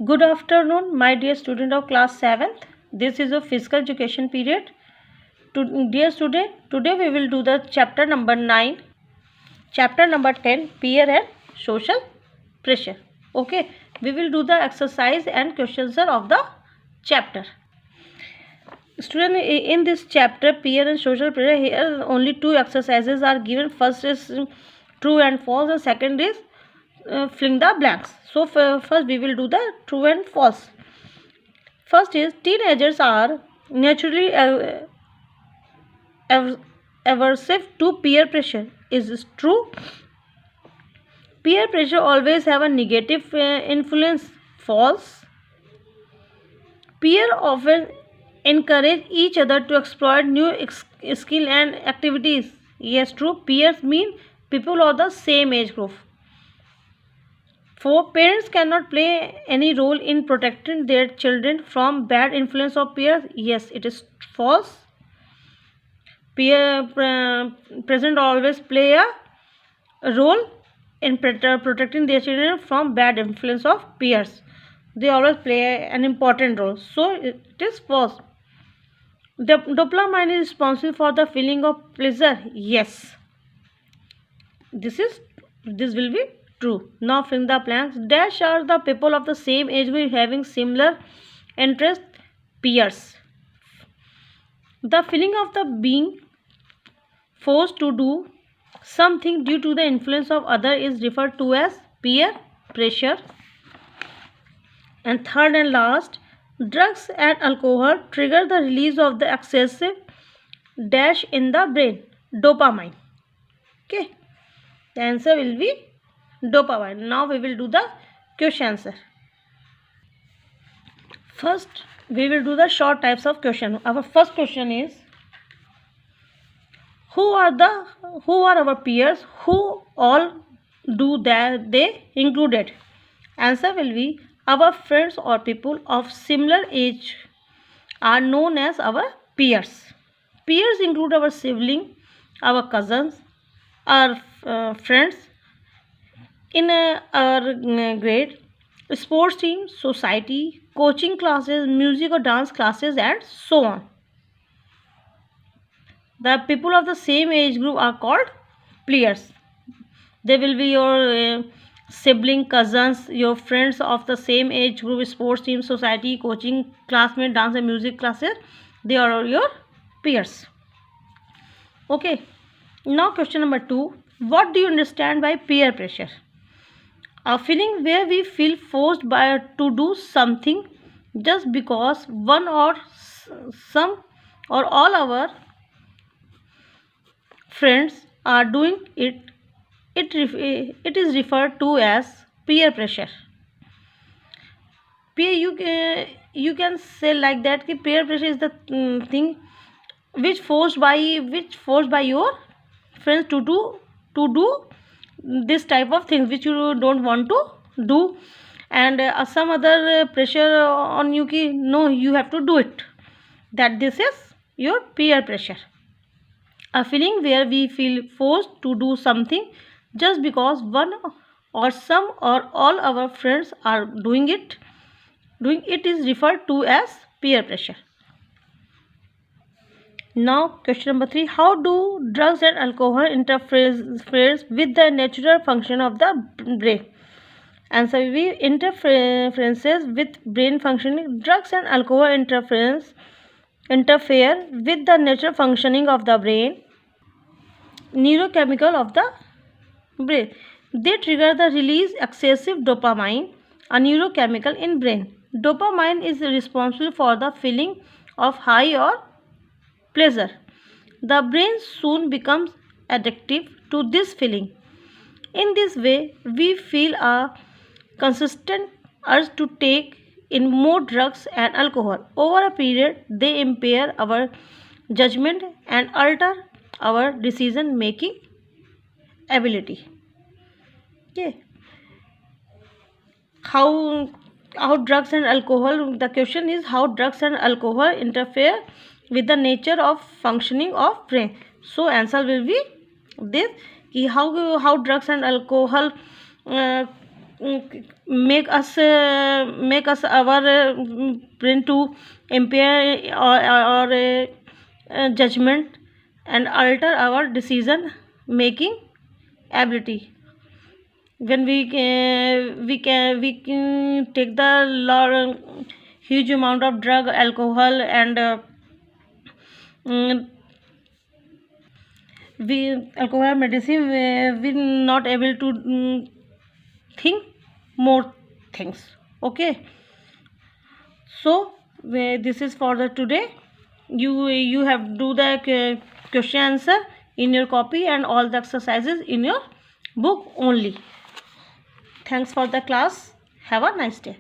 Good afternoon, my dear student of class 7th. This is a physical education period. Dear student, today we will do the chapter number 9, chapter number 10, peer and social pressure. Okay, we will do the exercise and questions of the chapter. Student, in this chapter, peer and social pressure, here only two exercises are given. First is true and false, and second is fill the blanks. So first we will do the true and false. First is teenagers are naturally aversive to peer pressure. Is this true? Peer pressure always have a negative influence. False. Peer often encourage each other to explore new skill and activities. Yes, true. Peers mean people of the same age group. 4. Parents cannot play any role in protecting their children from bad influence of peers. Yes, it is false. Peer present always play a role in protecting their children from bad influence of peers. They always play an important role. So it is false. The dopamine is responsible for the feeling of pleasure. Yes. This will be true. Now fill the blanks. Dash are the people of the same age group having similar interest. Peers. The feeling of the being forced to do something due to the influence of other is referred to as peer pressure. And third and last, drugs and alcohol trigger the release of the excessive dash in the brain, dopamine. Okay, the answer will be dopamine. Now we will do the question answer. First we will do the short types of question. Our first question is, who are our peers? Who all do that they included? Answer will be, our friends or people of similar age are known as our peers. Peers include our sibling, our cousins, our friends in our grade, sports team, society, coaching classes, music or dance classes, and so on. The people of the same age group are called peers. They will be your sibling, cousins, your friends of the same age group, sports team, society, coaching, classmate, dance and music classes. They are your peers. Okay. Now question number 2. What do you understand by peer pressure? A feeling where we feel forced to do something just because one or some or all our friends are doing it. It is referred to as peer pressure. Peer, you can say like that कि peer pressure is the thing which forced by your friends to do this type of things which you don't want to do, and some other pressure on you कि no, you have to do it. That this is your peer pressure. A feeling where we feel forced to do something just because one or some or all our friends are doing it is referred to as peer pressure. Now question number 3. How do drugs and alcohol interferes with the natural function of the brain? Answer will be, interferences with brain functioning. Drugs and alcohol interfere with the natural functioning of the brain, neurochemical of the brain. They trigger the release excessive dopamine, a neurochemical in brain. Dopamine is responsible for the feeling of high or pleasure. The brain soon becomes addictive to this feeling. In this way, we feel a consistent urge to take in more drugs and alcohol. Over a period, they impair our judgment and alter our decision making ability. Okay. How drugs and alcohol, the question is how drugs and alcohol interfere with the nature of functioning of brain. So answer will be this, how drugs and alcohol make us our brain to impair or judgment and alter our decision making ability. When we can take the huge amount of drug, alcohol, and mm, we alcohol medicine, we not able to think more things. Okay, so this is for the today. You have do the question answer in your copy and all the exercises in your book only. Thanks for the class. Have a nice day.